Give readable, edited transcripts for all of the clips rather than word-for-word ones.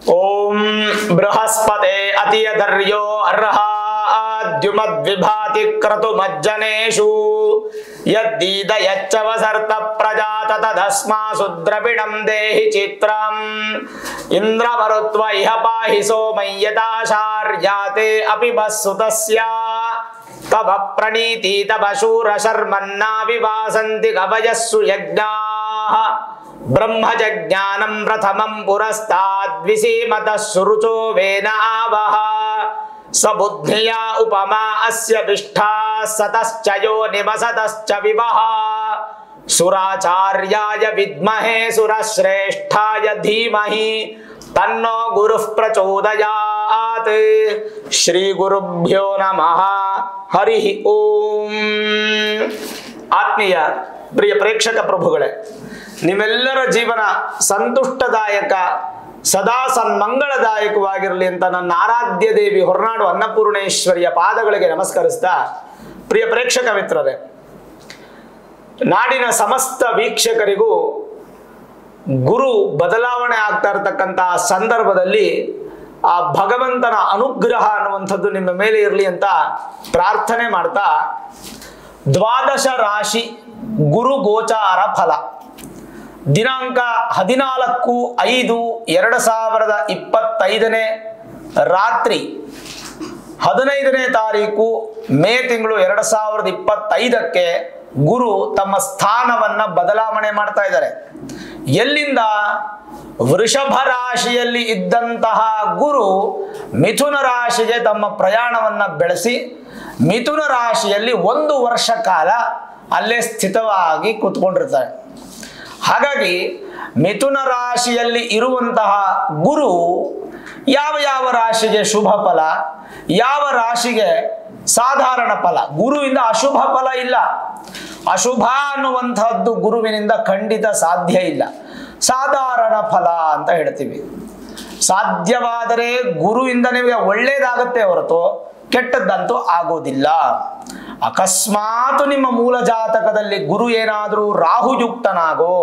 ओम बृहस्पते अतियधर्यो अर्हाद्युमद्विभाति क्रतुमज्जनेषु यद्दीद यच्चवसर्त प्रजात तदस्मासु द्रविणं देहि चित्रम् इन्द्रमरुत्व इह पाहि सोमय्यताशार्याते अपि बस्सुतस्या तव प्रणीति तव शूरशर्मन्ना विवासन्ति कवयस्सु यज्ञाः ब्रह्मजज्ञानं प्रथमं पुरस्ताद्विसीमतः सुरुचो वेनावः सबुद्धिया उपमा अस्य विष्ठा सतश्च यो निवसतश्च विवः सुराचार्याय विद्महे सुरश्रेष्ठाय धीमहि तन्नो गुरुः प्रचोदयात्। श्री गुरुभ्यो नमः। हरि ओम। ಆತ್ಮೀಯ ಪ್ರಿಯ ಪ್ರೇಕ್ಷಕ ಪ್ರಭುಗಳೇ, ನಿಮ್ಮೆಲ್ಲರ ಜೀವನ ಸಂತುಷ್ಟದಾಯಕ ಸದಾ ಸನ್ಮಂಗಳದಾಯಕವಾಗಿರಲಿ ಅಂತ ನನ್ನ ಆರಾಧ್ಯ ದೇವಿ ಹೊರನಾಡು ಅನ್ನಪೂರ್ಣೇಶ್ವರಿಯ ಪಾದಗಳಿಗೆ ನಮಸ್ಕರಿಸ್ತಾ, ಪ್ರಿಯ ಪ್ರೇಕ್ಷಕ ಮಿತ್ರರೇ, ನಾಡಿನ ಸಮಸ್ತ ವೀಕ್ಷಕರಿಗೂ ಗುರು ಬದಲಾವಣೆ ಆಗ್ತಾ ಇರತಕ್ಕಂತಹ ಸಂದರ್ಭದಲ್ಲಿ ಆ ಭಗವಂತನ ಅನುಗ್ರಹ ಅನ್ನುವಂಥದ್ದು ನಿಮ್ಮ ಮೇಲೆ ಇರಲಿ ಅಂತ ಪ್ರಾರ್ಥನೆ ಮಾಡ್ತಾ, ದ್ವಾದಶ ರಾಶಿ ಗುರು ಗೋಚಾರ ಫಲ ದಿನಾಂಕ 14/5/2025 ರಾತ್ರಿ 15ನೇ ತಾರೀಕು ಮೇ ತಿಂಗಳು 2025ಕ್ಕೆ ಗುರು ತಮ್ಮ ಸ್ಥಾನವನ್ನ ಬದಲಾವಣೆ ಮಾಡ್ತಾ ಇದ್ದಾರೆ. ಎಲ್ಲಿಂದ? ವೃಷಭ ರಾಶಿಯಲ್ಲಿ ಇದ್ದಂತಹ ಗುರು ಮಿಥುನ ರಾಶಿಗೆ ತಮ್ಮ ಪ್ರಯಾಣವನ್ನ ಬೆಳೆಸಿ ಮಿಥುನ ರಾಶಿಯಲ್ಲಿ 1 ವರ್ಷ ಕಾಲ ಅಲ್ಲೇ ಸ್ಥಿತವಾಗಿ ಕೂತ್ಕೊಂಡಿರ್ತಾರೆ. ಹಾಗಾಗಿ ಮಿಥುನ ರಾಶಿಯಲ್ಲಿ ಇರುವಂತಹ ಗುರು ಯಾವ ಯಾವ ರಾಶಿಗೆ ಶುಭ ಫಲ, ಯಾವ ರಾಶಿಗೆ ಸಾಧಾರಣ ಫಲ, ಗುರುವಿಂದ ಅಶುಭ ಫಲ ಇಲ್ಲ. ಅಶುಭ ಅನ್ನುವಂತಹದ್ದು ಗುರುವಿನಿಂದ ಖಂಡಿತ ಸಾಧ್ಯ ಇಲ್ಲ. ಸಾಧಾರಣ ಫಲ ಅಂತ ಹೇಳ್ತೀವಿ. ಸಾಧ್ಯವಾದರೆ ಗುರುವಿಂದ ನಿಮಗೆ ಒಳ್ಳೇದಾಗತ್ತೆ ಹೊರತು ಕೆಟ್ಟದ್ದಂತೂ ಆಗೋದಿಲ್ಲ. ಅಕಸ್ಮಾತ್ ನಿಮ್ಮ ಮೂಲ ಜಾತಕದಲ್ಲಿ ಗುರು ಏನಾದರೂ ರಾಹುಯುಕ್ತನಾಗೋ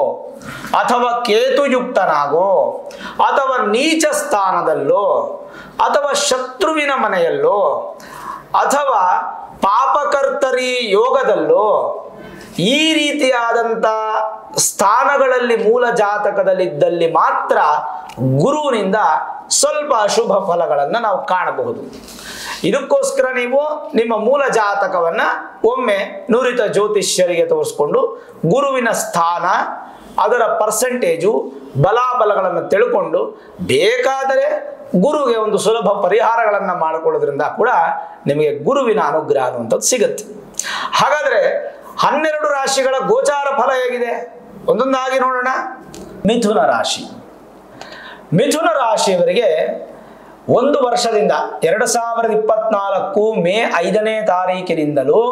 ಅಥವಾ ಕೇತುಯುಕ್ತನಾಗೋ ಅಥವಾ ನೀಚ ಸ್ಥಾನದಲ್ಲೋ ಅಥವಾ ಶತ್ರುವಿನ ಮನೆಯಲ್ಲೋ ಅಥವಾ ಪಾಪಕರ್ತರಿ ಯೋಗದಲ್ಲೋ ಈ ರೀತಿಯಾದಂಥ ಸ್ಥಾನಗಳಲ್ಲಿ ಮೂಲ ಜಾತಕದಲ್ಲಿದ್ದಲ್ಲಿ ಮಾತ್ರ ಗುರುವಿನಿಂದ ಸ್ವಲ್ಪ ಅಶುಭ ಫಲಗಳನ್ನು ನಾವು ಕಾಣಬಹುದು. ಇದಕ್ಕೋಸ್ಕರ ನೀವು ನಿಮ್ಮ ಮೂಲ ಜಾತಕವನ್ನ ಒಮ್ಮೆ ನುರಿತ ಜ್ಯೋತಿಷ್ಯರಿಗೆ ತೋರಿಸ್ಕೊಂಡು ಗುರುವಿನ ಸ್ಥಾನ, ಅದರ ಪರ್ಸೆಂಟೇಜು, ಬಲಾಬಲಗಳನ್ನು ತಿಳ್ಕೊಂಡು ಬೇಕಾದರೆ ಗುರುಗೆ ಒಂದು ಸುಲಭ ಪರಿಹಾರಗಳನ್ನು ಮಾಡಿಕೊಳ್ಳೋದ್ರಿಂದ ಕೂಡ ನಿಮಗೆ ಗುರುವಿನ ಅನುಗ್ರಹ ಅನ್ನುವಂಥದ್ದು ಸಿಗುತ್ತೆ. ಹಾಗಾದರೆ 12 ರಾಶಿಗಳ ಗೋಚಾರ ಫಲ ಹೇಗಿದೆ ಒಂದೊಂದಾಗಿ ನೋಡೋಣ. ಮಿಥುನ ರಾಶಿ. ಮಿಥುನ ರಾಶಿಯವರಿಗೆ 1 ವರ್ಷದಿಂದ 2024 ಮೇ 5ನೇ ತಾರೀಕಿನಿಂದಲೂ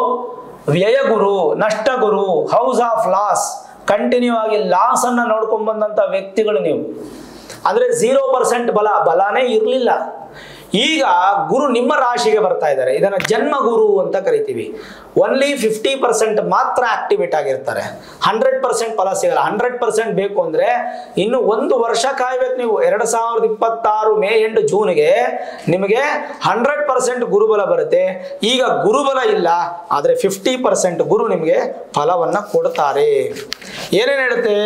ವ್ಯಯಗುರು, ನಷ್ಟಗುರು, ಹೌಸ್ ಆಫ್ ಲಾಸ್, ಕಂಟಿನ್ಯೂ ಆಗಿ ಲಾಸ್ ಅನ್ನ ನೋಡ್ಕೊಂಡ್ ಬಂದಂತ ವ್ಯಕ್ತಿಗಳು ನೀವು. ಅಂದ್ರೆ 0% ಬಲನೇ ಇರಲಿಲ್ಲ. ಈಗ ಗುರು ನಿಮ್ಮ ರಾಶಿಗೆ ಬರ್ತಾ ಇದ್ದಾರೆ. ಇದನ್ನ ಜನ್ಮ ಗುರು ಅಂತ ಕರಿತೀವಿ. ಓನ್ಲಿ 50% ಮಾತ್ರ ಆಕ್ಟಿವೇಟ್ ಆಗಿರ್ತಾರೆ. 100% ಫಲ ಸಿಗಲ್ಲ. 100% ಬೇಕು ಅಂದ್ರೆ ಇನ್ನು 1 ವರ್ಷ ಕಾಯ್ಬೇಕು ನೀವು. 2026 ಮೇ ಎಂಡ್ ಜೂನ್ಗೆ ನಿಮಗೆ 100% ಗುರುಬಲ ಬರುತ್ತೆ. ಈಗ ಗುರುಬಲ ಇಲ್ಲ, ಆದ್ರೆ 50% ಗುರು ನಿಮಗೆ ಫಲವನ್ನ ಕೊಡ್ತಾರೆ. ಏನೇನು ಹೇಳುತ್ತೆ?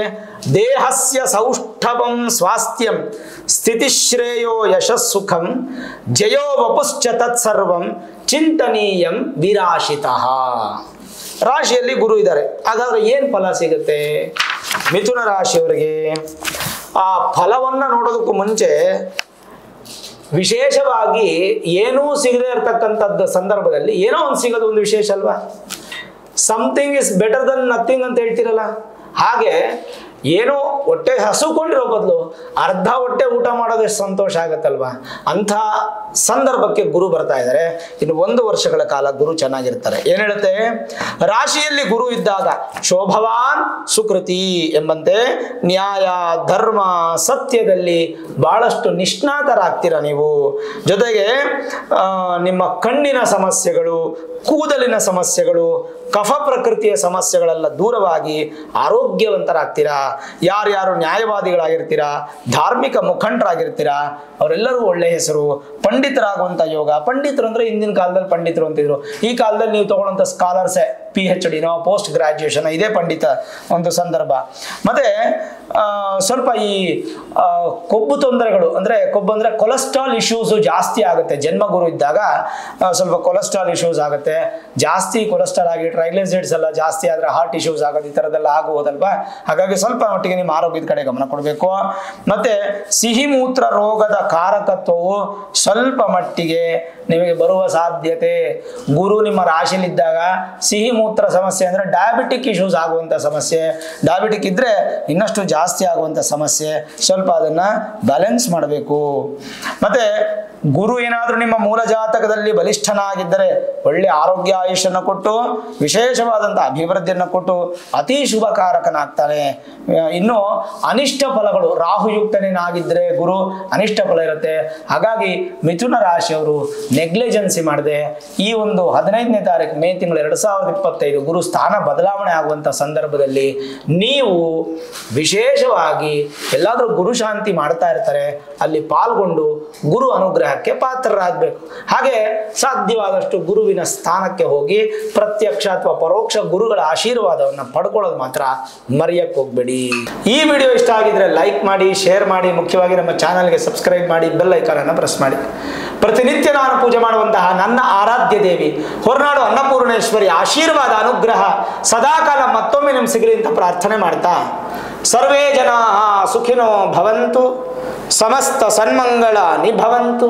ದೇಹಸ್ಯ ಸೌಷ್ಠವಂ ಸ್ವಾಸ್ಥ್ಯಂ ಸ್ಥಿತಿಶ್ರೇಯೋ ಯಶಸ್ಸುಖಂ ಜಯೋ ವಪುಶ್ಚ ತತ್ಸರ್ವಂ ಚಿಂತನೀಯಂ ವಿರಾಶಿತಃ. ರಾಶಿಯಲ್ಲಿ ಗುರು ಇದ್ದಾರೆ. ಹಾಗಾದ್ರೆ ಏನ್ ಫಲ ಸಿಗುತ್ತೆ ಮಿಥುನ ರಾಶಿಯವರಿಗೆ? ಆ ಫಲವನ್ನ ನೋಡೋದಕ್ಕೂ ಮುಂಚೆ ವಿಶೇಷವಾಗಿ ಏನೂ ಸಿಗದೆ ಇರತಕ್ಕಂಥದ್ದು ಸಂದರ್ಭದಲ್ಲಿ ಏನೋ ಒಂದು ಸಿಗೋದು ಒಂದು ವಿಶೇಷ ಅಲ್ವಾ? Something is better than nothing ಅಂತ ಹೇಳ್ತಿರಲ್ಲ, ಹಾಗೆ ಏನೋ ಹೊಟ್ಟೆ ಹಸುಕೊಂಡಿರೋ ಬದಲು ಅರ್ಧ ಹೊಟ್ಟೆ ಊಟ ಮಾಡೋದು ಎಷ್ಟು ಸಂತೋಷ ಆಗತ್ತಲ್ವಾ? ಅಂಥ ಸಂದರ್ಭಕ್ಕೆ ಗುರು ಬರ್ತಾ ಇದ್ದಾರೆ. ಇನ್ನು 1 ವರ್ಷಗಳ ಕಾಲ ಗುರು ಚೆನ್ನಾಗಿರ್ತಾರೆ. ಏನ್ ಹೇಳುತ್ತೆ, ರಾಶಿಯಲ್ಲಿ ಗುರು ಇದ್ದಾಗ ಶೋಭವಾನ್ ಸುಕೃತಿ ಎಂಬಂತೆ ನ್ಯಾಯ ಧರ್ಮ ಸತ್ಯದಲ್ಲಿ ಬಹಳಷ್ಟು ನಿಷ್ಣಾತರಾಗ್ತೀರ ನೀವು. ಜೊತೆಗೆ ನಿಮ್ಮ ಕಣ್ಣಿನ ಸಮಸ್ಯೆಗಳು, ಕೂದಲಿನ ಸಮಸ್ಯೆಗಳು, ಕಫ ಪ್ರಕೃತಿಯ ಸಮಸ್ಯೆಗಳೆಲ್ಲ ದೂರವಾಗಿ ಆರೋಗ್ಯವಂತರಾಗ್ತೀರಾ. ಯಾರ್ಯಾರು ನ್ಯಾಯವಾದಿಗಳಾಗಿರ್ತೀರಾ, ಧಾರ್ಮಿಕ ಮುಖಂಡರಾಗಿರ್ತೀರಾ, ಅವರೆಲ್ಲರೂ ಒಳ್ಳೆ ಹೆಸರು. ಪಂಡಿತರಾಗುವಂಥ ಯೋಗ. ಪಂಡಿತರು ಅಂದ್ರೆ ಹಿಂದಿನ ಕಾಲದಲ್ಲಿ ಪಂಡಿತರು ಅಂತಿದ್ರು. ಈ ಕಾಲದಲ್ಲಿ ನೀವು ತಗೊಳ್ಳೋಂಥ ಸ್ಕಾಲರ್ಸೇ PhD ಪೋಸ್ಟ್ ಗ್ರಾಜ್ಯುಯೇಷನ್, ಇದೇ ಪಂಡಿತ ಒಂದು ಸಂದರ್ಭ. ಮತ್ತೆ ಸ್ವಲ್ಪ ಈ ಕೊಬ್ಬು ತೊಂದರೆಗಳು, ಅಂದ್ರೆ ಕೊಬ್ಬು ಅಂದ್ರೆ ಕೊಲೆಸ್ಟ್ರಾಲ್ ಇಶ್ಯೂಸ್ ಜಾಸ್ತಿ ಆಗುತ್ತೆ. ಜನ್ಮಗುರು ಇದ್ದಾಗ ಸ್ವಲ್ಪ ಕೊಲೆಸ್ಟ್ರಾಲ್ ಇಶ್ಯೂಸ್ ಆಗುತ್ತೆ. ಜಾಸ್ತಿ ಕೊಲೆಸ್ಟ್ರಾಲ್ ಆಗಿ ಟ್ರೈಗ್ಲಿಸರೈಡ್ಸ್ ಎಲ್ಲ ಜಾಸ್ತಿ ಆದ್ರೆ ಹಾರ್ಟ್ ಇಶ್ಯೂಸ್ ಆಗೋದು, ಈ ಥರದ್ದೆಲ್ಲ ಆಗುವುದಲ್ವಾ. ಹಾಗಾಗಿ ಸ್ವಲ್ಪ ಮಟ್ಟಿಗೆ ನಿಮ್ಮ ಆರೋಗ್ಯದ ಕಡೆ ಗಮನ ಕೊಡಬೇಕು. ಮತ್ತೆ ಸಿಹಿ ಮೂತ್ರ ರೋಗದ ಕಾರಕತ್ವವು ಸ್ವಲ್ಪ ಮಟ್ಟಿಗೆ ನಿಮಗೆ ಬರುವ ಸಾಧ್ಯತೆ. ಗುರು ನಿಮ್ಮ ರಾಶಿಲಿದ್ದಾಗ ಸಿಹಿ ಮೂತ್ರ ಸಮಸ್ಯೆ ಅಂದ್ರೆ ಡಯಾಬಿಟಿಕ್ ಇಶ್ಯೂಸ್ ಆಗುವಂಥ ಸಮಸ್ಯೆ, ಡಯಾಬಿಟಿಕ್ ಇದ್ರೆ ಇನ್ನಷ್ಟು ಜಾಸ್ತಿ ಆಗುವಂಥ ಸಮಸ್ಯೆ, ಸ್ವಲ್ಪ ಅದನ್ನ ಬ್ಯಾಲೆನ್ಸ್ ಮಾಡಬೇಕು. ಮತ್ತೆ ಗುರು ಏನಾದರೂ ನಿಮ್ಮ ಮೂಲ ಜಾತಕದಲ್ಲಿ ಬಲಿಷ್ಠನಾಗಿದ್ದರೆ ಒಳ್ಳೆ ಆರೋಗ್ಯ ಆಯುಷನ್ನು ಕೊಟ್ಟು ವಿಶೇಷವಾದಂಥ ಅಭಿವೃದ್ಧಿಯನ್ನು ಕೊಟ್ಟು ಅತಿ ಶುಭಕಾರಕನಾಗ್ತಾನೆ. ಇನ್ನು ಅನಿಷ್ಟ ಫಲಗಳು, ರಾಹುಯುಕ್ತನೇನಾಗಿದ್ದರೆ ಗುರು ಅನಿಷ್ಟ ಫಲ ಇರುತ್ತೆ. ಹಾಗಾಗಿ ಮಿಥುನ ರಾಶಿಯವರು ನೆಗ್ಲಿಜೆನ್ಸಿ ಮಾಡದೆ ಈ ಒಂದು 15ನೇ ತಾರೀಕು ಮೇ ತಿಂಗಳು 2025 ಗುರು ಸ್ಥಾನ ಬದಲಾವಣೆ ಆಗುವಂಥ ಸಂದರ್ಭದಲ್ಲಿ ನೀವು ವಿಶೇಷವಾಗಿ ಎಲ್ಲಾದರೂ ಗುರು ಶಾಂತಿ ಮಾಡ್ತಾ ಇರ್ತಾರೆ, ಅಲ್ಲಿ ಪಾಲ್ಗೊಂಡು ಗುರು ಅನುಗ್ರಹಕ್ಕೆ ಪಾತ್ರರಾಗಬೇಕು. ಹಾಗೆ ಸಾಧ್ಯವಾದಷ್ಟು ಗುರುವಿನ ಸ್ಥಾನಕ್ಕೆ ಹೋಗಿ ಪ್ರತ್ಯಕ್ಷ ಅಥವಾ ಪರೋಕ್ಷ ಗುರುಗಳ ಆಶೀರ್ವಾದವನ್ನು ಪಡ್ಕೊಳ್ಳೋದು ಮಾತ್ರ ಮರೆಯಕ್ಕೆ ಹೋಗ್ಬೇಡಿ. ಈ ವಿಡಿಯೋ ಇಷ್ಟ ಆಗಿದ್ರೆ ಲೈಕ್ ಮಾಡಿ, ಶೇರ್ ಮಾಡಿ, ಮುಖ್ಯವಾಗಿ ನಮ್ಮ ಚಾನಲ್ಗೆ ಸಬ್ಸ್ಕ್ರೈಬ್ ಮಾಡಿ, ಬೆಲ್ ಐಕಾನ್ ಅನ್ನು ಪ್ರೆಸ್ ಮಾಡಿ. ಪ್ರತಿನಿತ್ಯ ನಾನು ಪೂಜೆ ಮಾಡುವಂತಹ ನನ್ನ ಆರಾಧ್ಯ ದೇವಿ ಹೊರನಾಡು ಅನ್ನಪೂರ್ಣೇಶ್ವರಿ ಆಶೀರ್ವಾದ ಅನುಗ್ರಹ ಸದಾಕಾಲ ಮತ್ತೊಮ್ಮೆ ನಿಮ್ಗೆ ಸಿಗಲಿ ಅಂತ ಪ್ರಾರ್ಥನೆ ಮಾಡ್ತಾ, ಸರ್ವೇ ಜನಾಃ ಸುಖಿನೋ ಭವಂತು, ಸಮಸ್ತ ಸನ್ಮಂಗಳ ನಿಭವಂತು.